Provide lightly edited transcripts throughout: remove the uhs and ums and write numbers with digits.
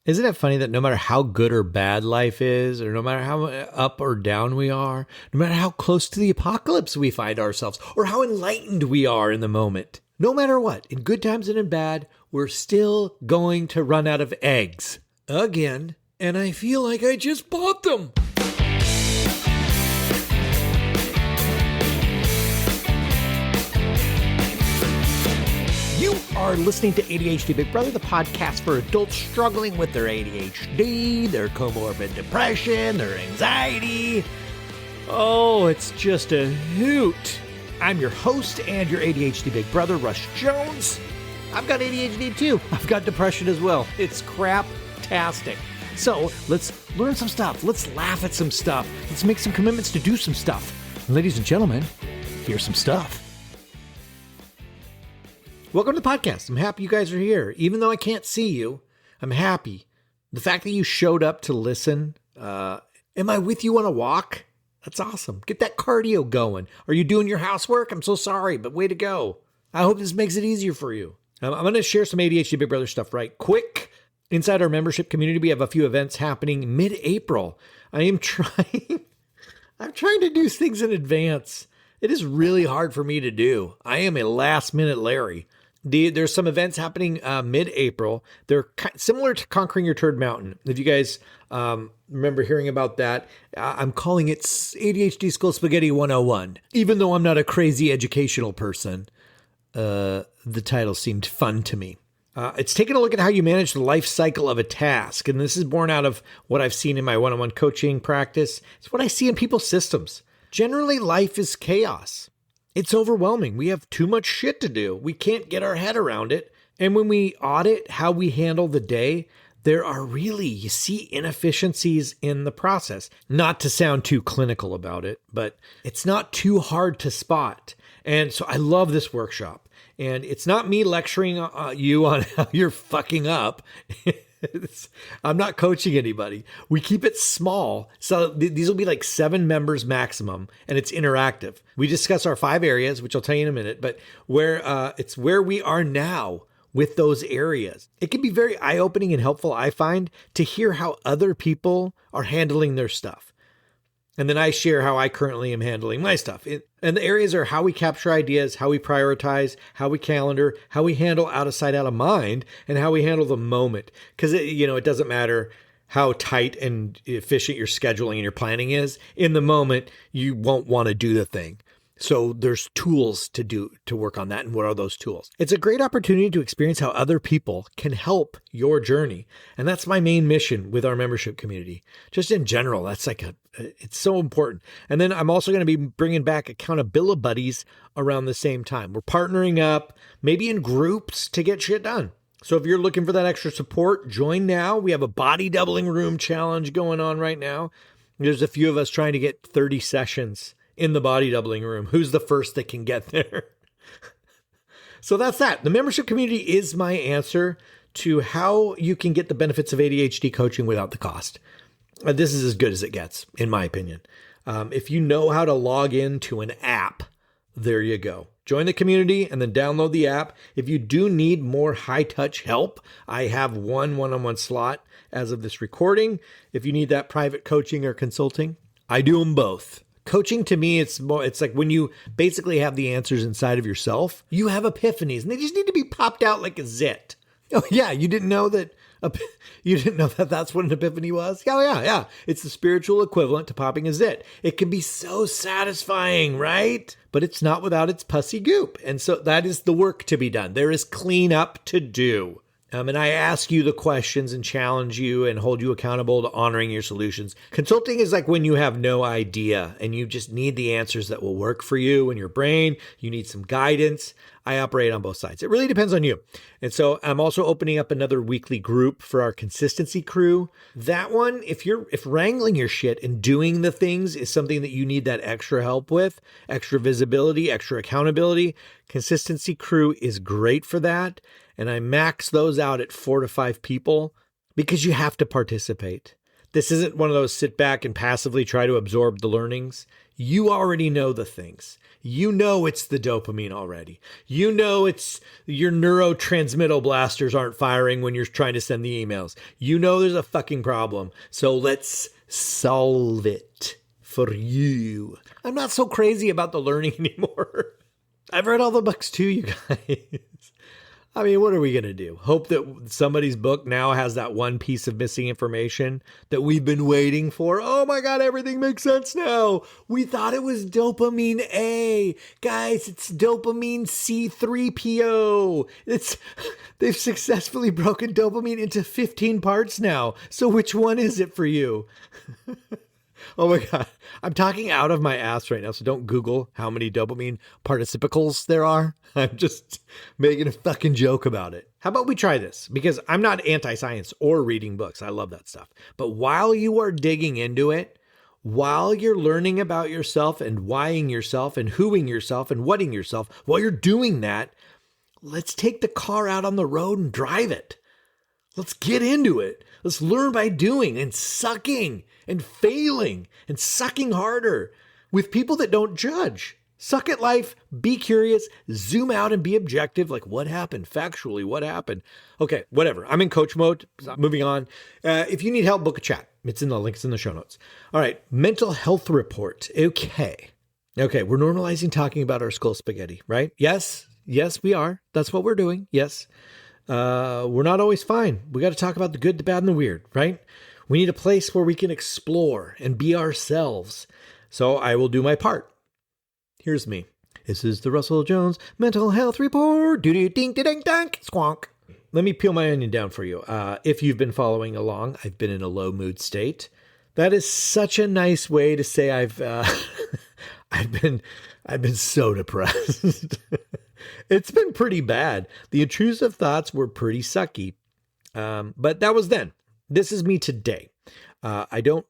Isn't it funny that no matter how good or bad life is, or no matter how up or down we are, no matter how close to the apocalypse we find ourselves, or how enlightened we are in the moment, no matter what, in good times and in bad, we're still going to run out of eggs. Again. And I feel like I just bought them. You are listening to ADHD Big Brother, the podcast for adults struggling with their ADHD, their comorbid depression, their anxiety. Oh, it's just a hoot. I'm your host and your ADHD Big Brother, Russ Jones. I've got ADHD too. I've got depression as well. It's crap-tastic. So let's learn some stuff. Let's laugh at some stuff. Let's make some commitments to do some stuff. Ladies and gentlemen, here's some stuff. Welcome to the podcast. I'm happy you guys are here. Even though I can't see you, I'm happy. The fact that you showed up to listen, am I with you on a walk? That's awesome. Get that cardio going. Are you doing your housework? I'm so sorry, but way to go. I hope this makes it easier for you. I'm going to share some ADHD Big Brother stuff right quick. Inside our membership community, we have a few events happening mid-April. I'm trying to do things in advance. It is really hard for me to do. I am a last-minute Larry. There's some events happening mid-April. They're similar to Conquering Your Turd Mountain. If you guys remember hearing about that, I'm calling it ADHD School Spaghetti 101. Even though I'm not a crazy educational person, the title seemed fun to me. It's taking a look at how you manage the life cycle of a task. And this is born out of what I've seen in my one-on-one coaching practice. It's what I see in people's systems. Generally, life is chaos. It's overwhelming. We have too much shit to do. We can't get our head around it. And when we audit how we handle the day, there are really, you see inefficiencies in the process. Not to sound too clinical about it, but it's not too hard to spot. And so I love this workshop. And it's not me lecturing you on how you're fucking up. I'm not coaching anybody. We keep it small. So these will be like 7 members maximum, and it's interactive. We discuss our 5 areas, which I'll tell you in a minute, but it's where we are now with those areas. It can be very eye-opening and helpful, I find, to hear how other people are handling their stuff. And then I share how I currently am handling my stuff. And the areas are how we capture ideas, how we prioritize, how we calendar, how we handle out of sight, out of mind, and how we handle the moment. Because it doesn't matter how tight and efficient your scheduling and your planning is. In the moment, you won't want to do the thing. So there's tools to work on that. And what are those tools? It's a great opportunity to experience how other people can help your journey. And that's my main mission with our membership community. Just in general, that's it's so important. And then I'm also going to be bringing back accountability buddies around the same time. We're partnering up, maybe in groups, to get shit done. So if you're looking for that extra support, join now. We have a body doubling room challenge going on right now. There's a few of us trying to get 30 sessions in the body doubling room. Who's the first that can get there? So that's that. The membership community is my answer to how you can get the benefits of ADHD coaching without the cost. This is as good as it gets, in my opinion. If you know how to log into an app, there you go. Join the community and then download the app. If you do need more high-touch help, I have one-on-one slot as of this recording. If you need that private coaching or consulting, I do them both. Coaching to me, it's like when you basically have the answers inside of yourself, you have epiphanies and they just need to be popped out like a zit. Oh yeah, you didn't know that that's what an epiphany was? Yeah. It's the spiritual equivalent to popping a zit. It can be so satisfying, right? But it's not without its pussy goop. And so that is the work to be done. There is cleanup to do. And I ask you the questions and challenge you and hold you accountable to honoring your solutions. Consulting is like when you have no idea and you just need the answers that will work for you and your brain. You need some guidance. I operate on both sides. It really depends on you. And so I'm also opening up another weekly group for our consistency crew. That one, if wrangling your shit and doing the things is something that you need that extra help with, extra visibility, extra accountability, consistency crew is great for that. And I max those out at 4 to 5 people because you have to participate. This isn't one of those sit back and passively try to absorb the learnings. You already know the things. You know it's the dopamine already. You know it's your neurotransmittal blasters aren't firing when you're trying to send the emails. You know there's a fucking problem. So let's solve it for you. I'm not so crazy about the learning anymore. I've read all the books too, you guys. I mean, what are we going to do? Hope that somebody's book now has that one piece of missing information that we've been waiting for. Oh my God, everything makes sense now. We thought it was dopamine A. Guys, it's dopamine C3PO. They've successfully broken dopamine into 15 parts now. So which one is it for you? Oh my God. I'm talking out of my ass right now, so don't Google how many dopamine participles there are. I'm just making a fucking joke about it. How about we try this? Because I'm not anti-science or reading books. I love that stuff. But while you are digging into it, while you're learning about yourself and whying yourself and whoing yourself and whatting yourself, while you're doing that, let's take the car out on the road and drive it. Let's get into it. Let's learn by doing and sucking and failing and sucking harder with people that don't judge. Suck at life, be curious, zoom out and be objective. Like, what happened? Factually, what happened? Okay, whatever. I'm in coach mode. Moving on. If you need help, book a chat. It's in the links in the show notes. All right, mental health report. Okay, we're normalizing talking about our skull spaghetti, right? Yes, we are. That's what we're doing. Yes. We're not always fine. We got to talk about the good, the bad, and the weird, right? We need a place where we can explore and be ourselves. So I will do my part. Here's me. This is the Russell Jones Mental Health Report. Doo-doo-ding-ding-ding, squonk. Let me peel my onion down for you. If you've been following along, I've been in a low mood state. That is such a nice way to say I've been so depressed. It's been pretty bad. The intrusive thoughts were pretty sucky. But that was then. This is me today. I don't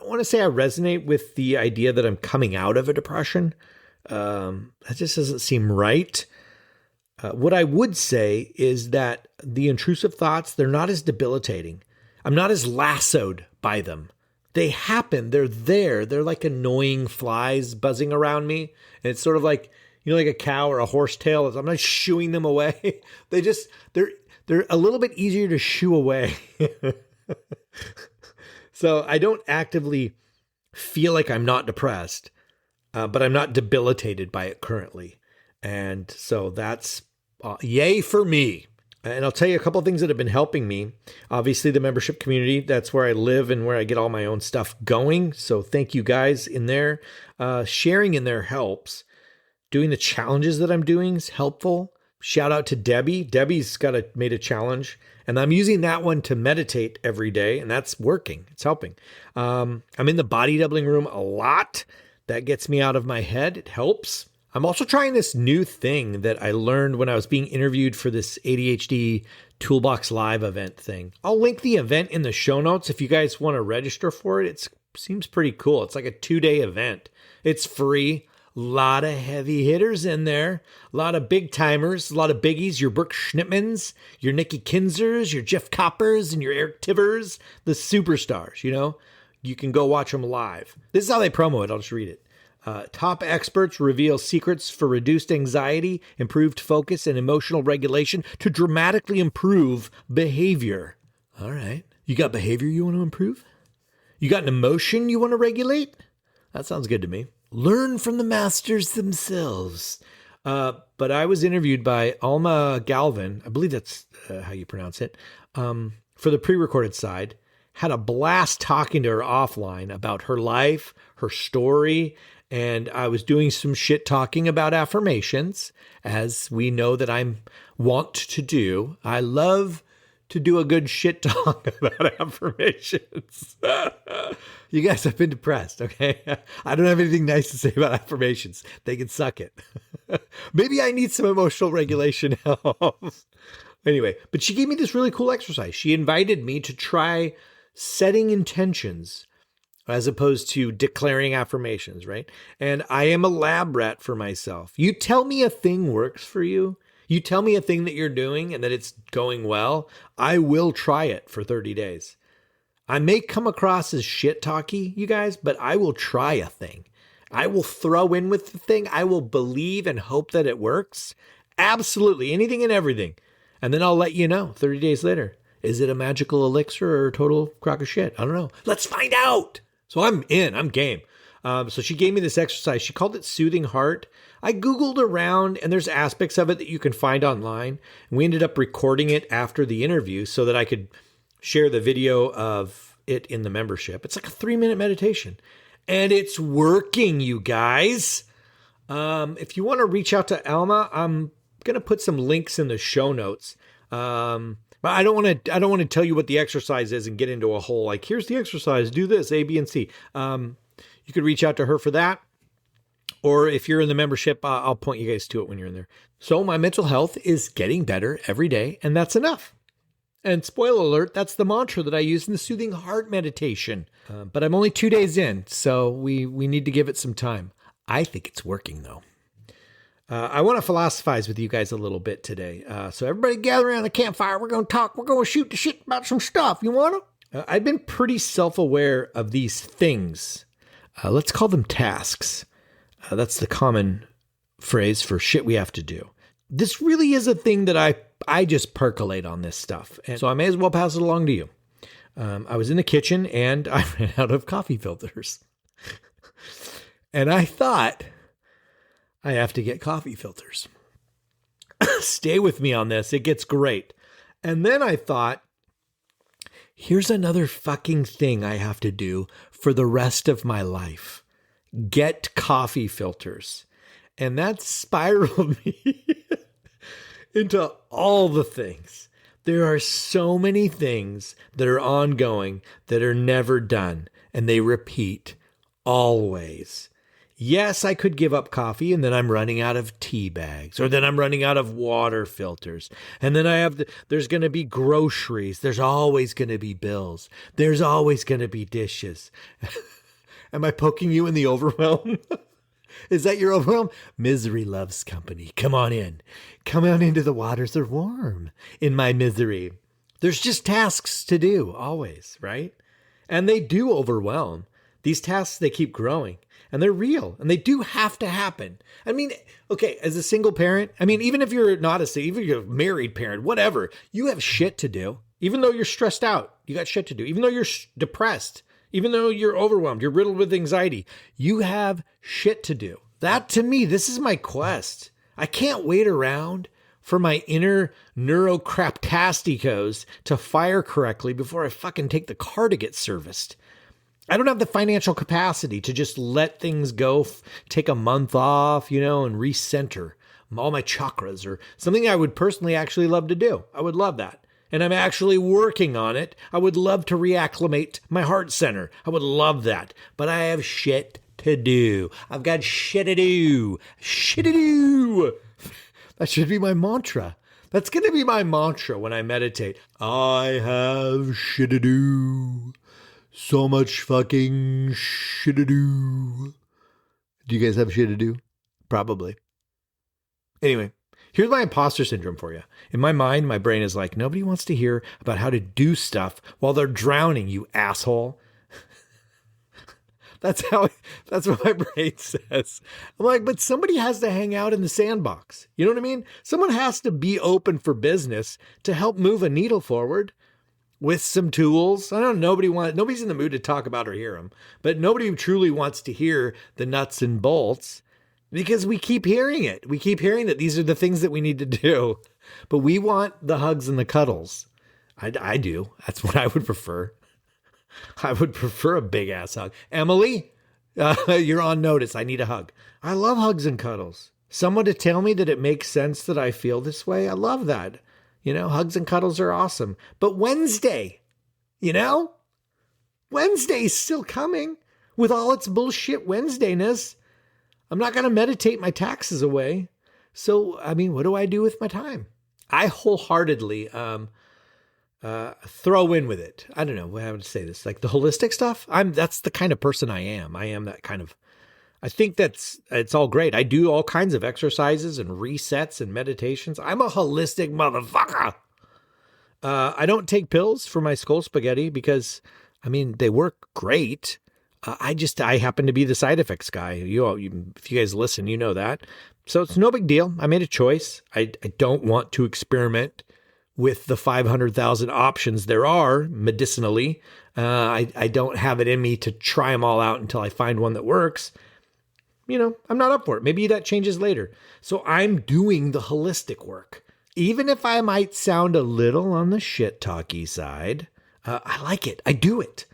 want to say I resonate with the idea that I'm coming out of a depression. That just doesn't seem right. What I would say is that the intrusive thoughts, they're not as debilitating. I'm not as lassoed by them. They happen. They're there. They're like annoying flies buzzing around me. And it's sort of like, you know, like a cow or a horse tail. I'm not shooing them away. They're a little bit easier to shoo away. So I don't actively feel like I'm not depressed, but I'm not debilitated by it currently. And so that's yay for me. And I'll tell you a couple of things that have been helping me. Obviously, the membership community, that's where I live and where I get all my own stuff going. So thank you guys in there. Sharing in there helps. Doing the challenges that I'm doing is helpful. Shout out to Debbie. Debbie's made a challenge, and I'm using that one to meditate every day, and that's working. It's helping. I'm in the body doubling room a lot. That gets me out of my head. It helps. I'm also trying this new thing that I learned when I was being interviewed for this ADHD Toolbox Live event thing. I'll link the event in the show notes if you guys want to register for it. It seems pretty cool. It's like a 2-day event. It's free. A lot of heavy hitters in there. A lot of big timers. A lot of biggies. Your Brooke Schnittmans, your Nikki Kinzers, your Jeff Coppers, and your Eric Tivers. The superstars, you know. You can go watch them live. This is how they promo it. I'll just read it. Top experts reveal secrets for reduced anxiety, improved focus, and emotional regulation to dramatically improve behavior. All right. You got behavior you want to improve? You got an emotion you want to regulate? That sounds good to me. Learn from the masters themselves. But I was interviewed by Alma Galvin. I believe that's how you pronounce it. For the pre-recorded side. Had a blast talking to her offline about her life, her story, and I was doing some shit talking about affirmations, as we know that I'm wont to do. I love to do a good shit talk about affirmations. You guys have been depressed, okay? I don't have anything nice to say about affirmations. They can suck it. Maybe I need some emotional regulation help. Anyway, but she gave me this really cool exercise. She invited me to try setting intentions as opposed to declaring affirmations, right? And I am a lab rat for myself. You tell me a thing works for you. You tell me a thing that you're doing and that it's going well. I will try it for 30 days. I may come across as shit talky, you guys, but I will try a thing. I will throw in with the thing. I will believe and hope that it works. Absolutely. Anything and everything. And then I'll let you know 30 days later. Is it a magical elixir or a total crock of shit? I don't know. Let's find out. So I'm in. I'm game. So she gave me this exercise. She called it Soothing Heart. I Googled around, and there's aspects of it that you can find online. And we ended up recording it after the interview so that I could share the video of it in the membership. It's like a 3-minute meditation. And it's working, you guys. If you want to reach out to Alma, I'm going to put some links in the show notes. But I don't want to tell you what the exercise is and get into a whole, like, here's the exercise, do this, A, B, and C. You could reach out to her for that. Or if you're in the membership, I'll point you guys to it when you're in there. So my mental health is getting better every day, and that's enough. And spoiler alert, that's the mantra that I use in the Soothing Heart meditation. But I'm only 2 days in, so we need to give it some time. I think it's working, though. I want to philosophize with you guys a little bit today. So everybody gather around the campfire. We're going to talk. We're going to shoot the shit about some stuff. You want to? I've been pretty self-aware of these things. Let's call them tasks. That's the common phrase for shit we have to do. This really is a thing that I just percolate on this stuff. And so I may as well pass it along to you. I was in the kitchen and I ran out of coffee filters. And I thought, I have to get coffee filters. Stay with me on this. It gets great. And then I thought, here's another fucking thing I have to do for the rest of my life. Get coffee filters. And that spiraled me into all the things. There are so many things that are ongoing that are never done, and they repeat always. Yes, I could give up coffee, and then I'm running out of tea bags, or then I'm running out of water filters, and then there's going to be groceries. There's always going to be bills. There's always going to be dishes. Am I poking you in the overwhelm? Is that your overwhelm? Misery loves company. Come on in. Come on into the waters are warm in my misery. There's just tasks to do always, right? And they do overwhelm. These tasks, they keep growing and they're real and they do have to happen. I mean, okay, as a single parent, I mean, even if you're not even if you're a married parent, whatever, you have shit to do. Even though you're stressed out, you got shit to do. Even though you're depressed, even though you're overwhelmed, you're riddled with anxiety, you have shit to do. That, to me, this is my quest. I can't wait around for my inner neurocraptasticos to fire correctly before I fucking take the car to get serviced. I don't have the financial capacity to just let things go, take a month off, and recenter all my chakras, or something I would personally actually love to do. I would love that. And I'm actually working on it. I would love to reacclimate my heart center. I would love that. But I have shit to do. I've got shit to do. Shit to do. That should be my mantra. That's going to be my mantra when I meditate. I have shit to do. So much fucking shit to do. Do you guys have shit to do? Probably. Anyway. Here's my imposter syndrome for you. In my mind, my brain is like, nobody wants to hear about how to do stuff while they're drowning, you asshole. That's what my brain says. I'm like, but somebody has to hang out in the sandbox. You know what I mean? Someone has to be open for business to help move a needle forward with some tools. I don't know, nobody's in the mood to talk about or hear them, but nobody truly wants to hear the nuts and bolts. Because we keep hearing it. We keep hearing that these are the things that we need to do. But we want the hugs and the cuddles. I do. That's what I would prefer. I would prefer a big ass hug. Emily, you're on notice. I need a hug. I love hugs and cuddles. Someone to tell me that it makes sense that I feel this way. I love that. Hugs and cuddles are awesome. But Wednesday, Wednesday's still coming with all its bullshit Wednesdayness. I'm not going to meditate my taxes away. So, I mean, what do I do with my time? I wholeheartedly throw in with it. I don't know how to say this. Like the holistic stuff, that's the kind of person I am. I am that kind of, I think it's all great. I do all kinds of exercises and resets and meditations. I'm a holistic motherfucker. I don't take pills for my skull spaghetti because I mean, they work great. I happen to be the side effects guy. If you guys listen, you know that. So it's no big deal. I made a choice. I don't want to experiment with the 500,000 options there are medicinally. I don't have it in me to try them all out until I find one that works. I'm not up for it. Maybe that changes later. So I'm doing the holistic work. Even if I might sound a little on the shit talky side, I like it. I do it.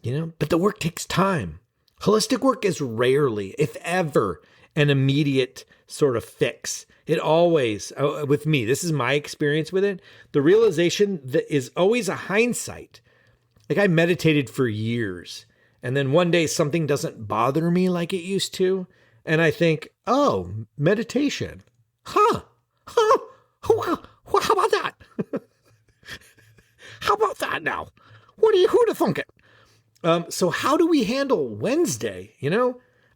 But the work takes time. Holistic work is rarely, if ever, an immediate sort of fix. It always, with me, this is my experience with it, the realization that is always a hindsight. Like I meditated for years, and then one day something doesn't bother me like it used to, and I think, oh, meditation. Huh. How about that? How about that now? Who'd have thunk it? So how do we handle Wednesday?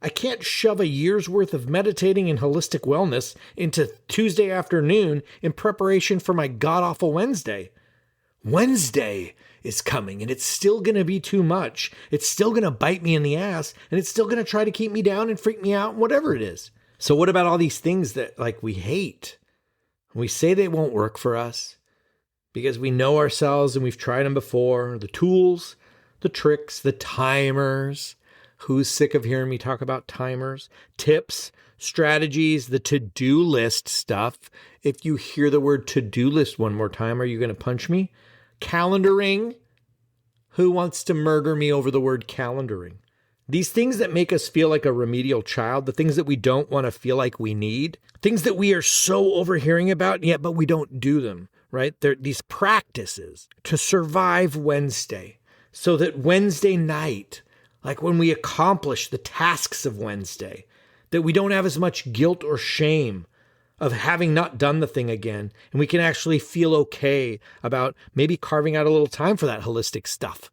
I can't shove a year's worth of meditating and holistic wellness into Tuesday afternoon in preparation for my god-awful Wednesday. Wednesday is coming, and it's still going to be too much. It's still going to bite me in the ass, and it's still going to try to keep me down and freak me out, whatever it is. So what about all these things that we hate? We say they won't work for us because we know ourselves and we've tried them before. The tools, the tricks, the timers. Who's sick of hearing me talk about timers? Tips, strategies, the to-do list stuff. If you hear the word to-do list one more time, are you going to punch me? Calendaring. Who wants to murder me over the word calendaring? These things that make us feel like a remedial child, the things that we don't want to feel like we need, things that we are so overhearing about, yet but we don't do them, right? They're these practices to survive Wednesday so that Wednesday night, like when we accomplish the tasks of Wednesday, that we don't have as much guilt or shame of having not done the thing again. And we can actually feel okay about maybe carving out a little time for that holistic stuff,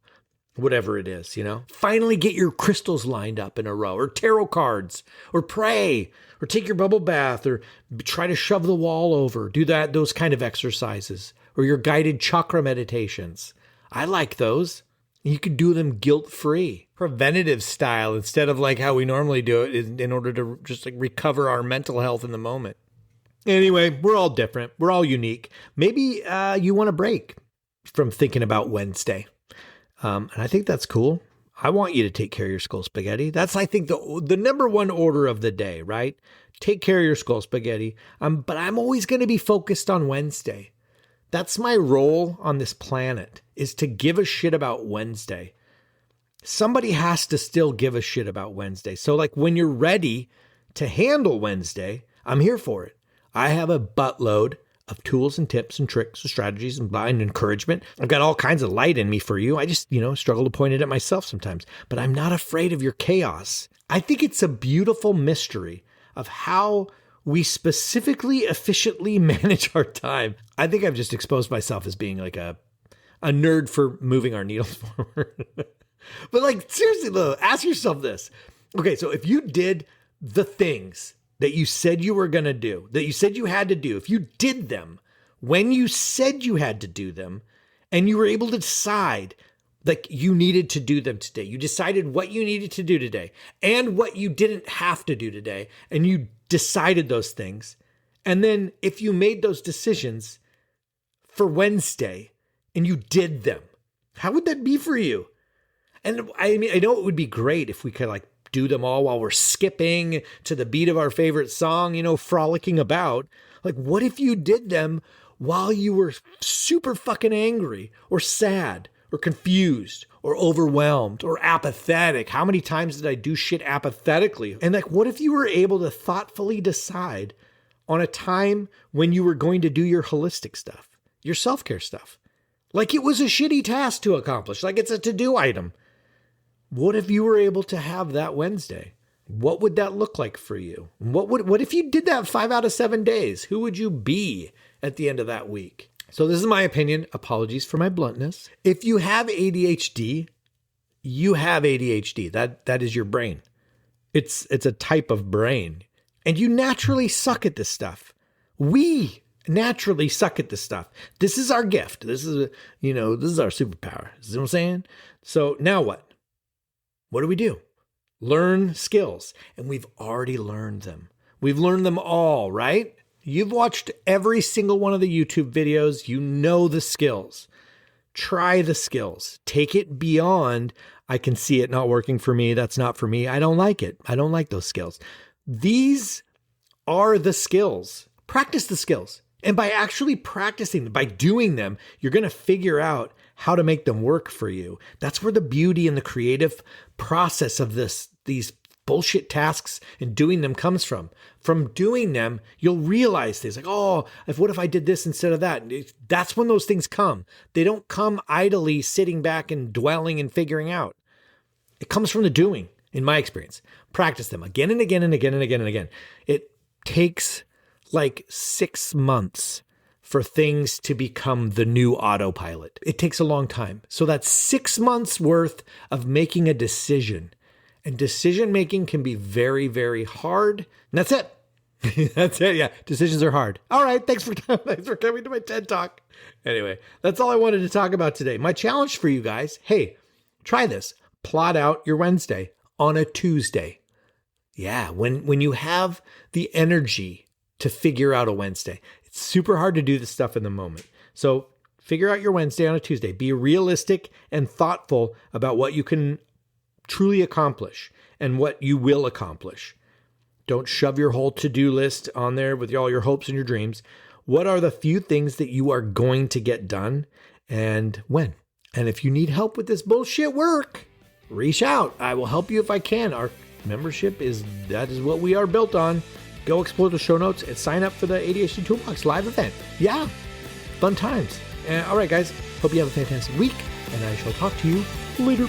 whatever it is, Finally get your crystals lined up in a row, or tarot cards, or pray, or take your bubble bath, or try to shove the wall over. Do those kind of exercises, or your guided chakra meditations. I like those. You could do them guilt-free, preventative style, instead of like how we normally do it in order to just recover our mental health in the moment. Anyway, we're all different. We're all unique. Maybe you want a break from thinking about Wednesday. And I think that's cool. I want you to take care of your skull spaghetti. That's, I think, the number one order of the day, right? Take care of your skull spaghetti. But I'm always going to be focused on Wednesday. That's my role on this planet, is to give a shit about Wednesday. Somebody has to still give a shit about Wednesday. So when you're ready to handle Wednesday, I'm here for it. I have a buttload of tools and tips and tricks and strategies and encouragement. I've got all kinds of light in me for you. I just, struggle to point it at myself sometimes. But I'm not afraid of your chaos. I think it's a beautiful mystery of how we specifically efficiently manage our time. I think I've just exposed myself as being like a nerd for moving our needles forward. But seriously though, ask yourself this. Okay, so if you did the things that you said you were going to do, that you said you had to do, if you did them when you said you had to do them, and you were able to decide you needed to do them today, you decided what you needed to do today and what you didn't have to do today, and you decided those things. And then if you made those decisions for Wednesday and you did them, how would that be for you? And I mean, I know it would be great if we could do them all while we're skipping to the beat of our favorite song, frolicking about. What if you did them while you were super fucking angry or sad or confused or overwhelmed or apathetic? How many times did I do shit apathetically? And what if you were able to thoughtfully decide on a time when you were going to do your holistic stuff, your self-care stuff? It was a shitty task to accomplish, it's a to-do item. What if you were able to have that Wednesday? What would that look like for you? What if you did that 5 out of 7 days? Who would you be at the end of that week? So this is my opinion. Apologies for my bluntness. If you have ADHD, you have ADHD. That is your brain. It's a type of brain. And you naturally suck at this stuff. naturally suck at this stuff. This is our gift. This is, this is our superpower. You know what I'm saying? So now what? What do? Learn skills. And we've already learned them. We've learned them all, right? You've watched every single one of the YouTube videos. You know the skills. Try the skills. Take it beyond, I can see it not working for me. That's not for me. I don't like it. I don't like those skills. These are the skills. Practice the skills. And by actually practicing, by doing them, you're going to figure out how to make them work for you. That's where the beauty and the creative process of these bullshit tasks and doing them comes from. From doing them, you'll realize things like, what if I did this instead of that? That's when those things come. They don't come idly sitting back and dwelling and figuring out. It comes from the doing, in my experience. Practice them again and again and again and again and again. It takes like 6 months for things to become the new autopilot. It takes a long time. So that's 6 months worth of making a decision. And decision making can be very, very hard. And that's it. That's it. Yeah. Decisions are hard. All right. Thanks for coming to my TED Talk. Anyway, that's all I wanted to talk about today. My challenge for you guys, hey, try this. Plot out your Wednesday on a Tuesday. Yeah. When you have the energy to figure out a Wednesday. It's super hard to do this stuff in the moment. So figure out your Wednesday on a Tuesday. Be realistic and thoughtful about what you can truly accomplish and what you will accomplish. Don't shove your whole to-do list on there with all your hopes and your dreams. What are the few things that you are going to get done and when? And if you need help with this bullshit work, reach out. I will help you if I can. Our membership is what we are built on. Go explore the show notes and sign up for the ADHD Toolbox live event. Yeah, fun times. All right, guys. Hope you have a fantastic week, and I shall talk to you later.